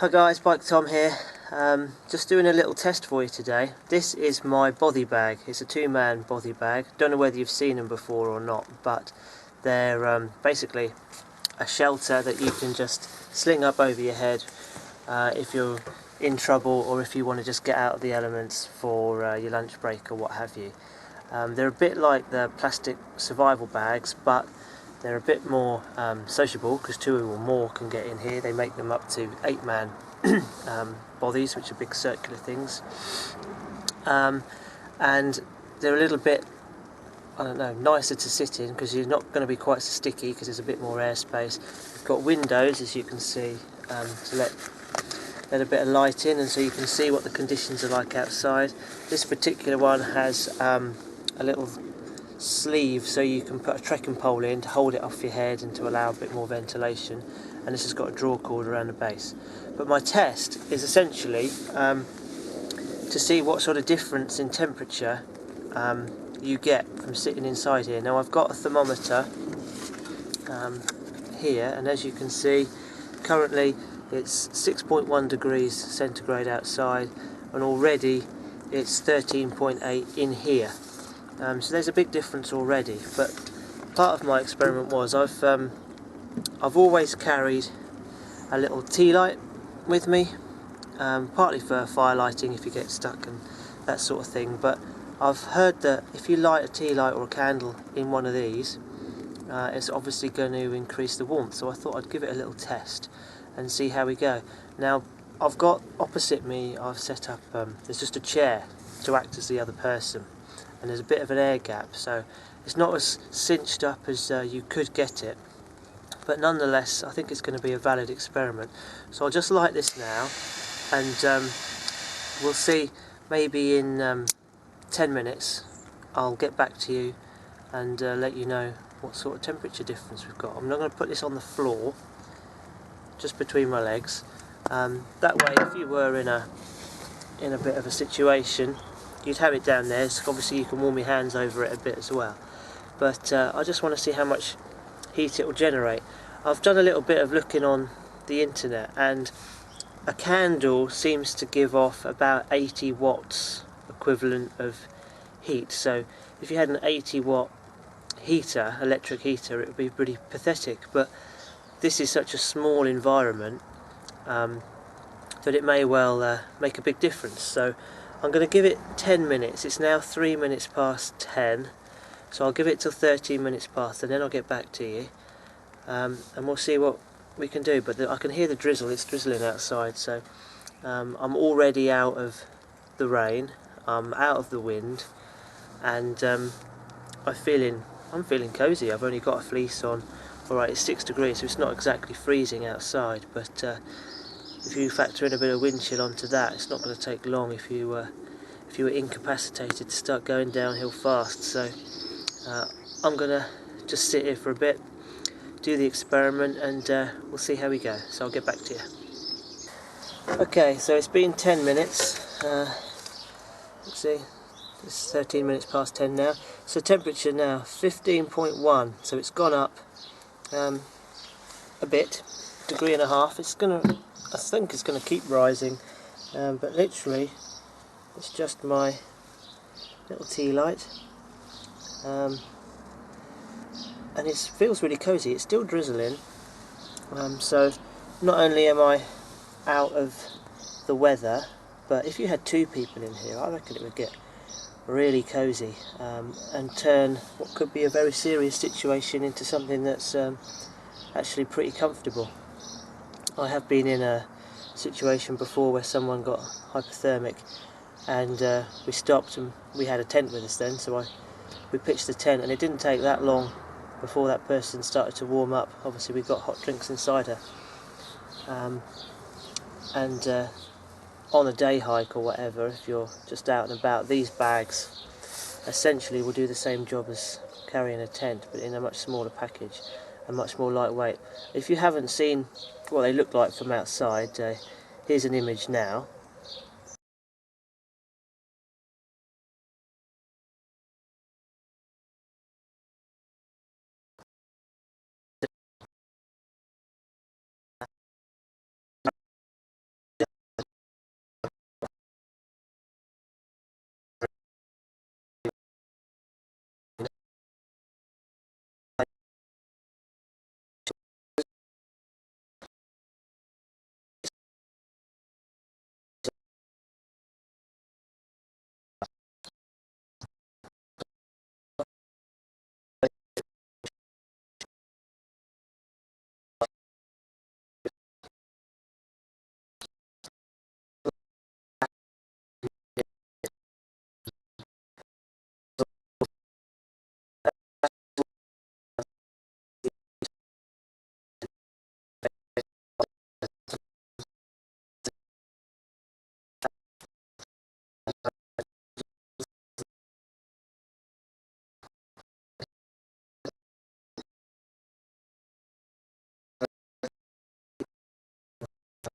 Hi guys, Bike Tom here. Just doing a little test for you today. This is my Bothy bag. It's a two-man Bothy bag. Don't know whether you've seen them before or not, but they're basically a shelter that you can just sling up over your head if you're in trouble or if you want to just get out of the elements for your lunch break or what have you. They're a bit like the plastic survival bags, but they're a bit more sociable because two or more can get in here. They make them up to 8-man bothies, which are big circular things, and they're a little bit, I don't know, nicer to sit in because you're not going to be quite so sticky because there's a bit more airspace. You've got windows, as you can see, to let a bit of light in, and so you can see what the conditions are like outside. This particular one has a little sleeve so you can put a trekking pole in to hold it off your head and to allow a bit more ventilation, and this has got a draw cord around the base. But my test is essentially to see what sort of difference in temperature you get from sitting inside here. Now I've got a thermometer here, and as you can see currently it's 6.1 degrees centigrade outside, and already it's 13.8 in here. So there's a big difference already. But part of my experiment was I've always carried a little tea light with me, partly for fire lighting if you get stuck and that sort of thing. But I've heard that if you light a tea light or a candle in one of these, it's obviously going to increase the warmth. So I thought I'd give it a little test and see how we go. Now I've got opposite me, I've set up, there's just a chair to act as the other person, and there's a bit of an air gap, so it's not as cinched up as you could get it, but nonetheless I think it's going to be a valid experiment. So I'll just light this now, and we'll see. Maybe in 10 minutes I'll get back to you and let you know what sort of temperature difference we've got. I'm not going to put this on the floor, just between my legs. That way if you were in a bit of a situation, you'd have it down there, so obviously you can warm your hands over it a bit as well. But I just want to see how much heat it will generate. I've done a little bit of looking on the internet, and a candle seems to give off about 80 watts equivalent of heat. So if you had an 80 watt heater, electric heater, it would be pretty pathetic. But this is such a small environment that it may well make a big difference. So I'm going to give it 10 minutes. It's now 3 minutes past 10, so I'll give it till 13 minutes past, and then I'll get back to you, and we'll see what we can do. But I can hear the drizzle. It's drizzling outside, so I'm already out of the rain, I'm out of the wind, and I'm feeling cosy. I've only got a fleece on. Alright, it's 6 degrees, so it's not exactly freezing outside, but if you factor in a bit of wind chill onto that, it's not going to take long if you were incapacitated to start going downhill fast. So I'm going to just sit here for a bit, do the experiment, and we'll see how we go. So I'll get back to you. Okay, so it's been 10 minutes. Let's see, it's 13 minutes past 10 now. So temperature now 15.1, so it's gone up a bit, degree and a half. I think it's going to keep rising, but literally it's just my little tea light, and it feels really cosy. It's still drizzling, so not only am I out of the weather, but if you had two people in here, I reckon it would get really cosy and turn what could be a very serious situation into something that's actually pretty comfortable. I have been in a situation before where someone got hypothermic, and we stopped, and we had a tent with us then, so we pitched the tent, and it didn't take that long before that person started to warm up. Obviously we got hot drinks inside her, and on a day hike or whatever, if you're just out and about, these bags essentially will do the same job as carrying a tent, but in a much smaller package and much more lightweight. If you haven't seen what they look like from outside, here's an image now.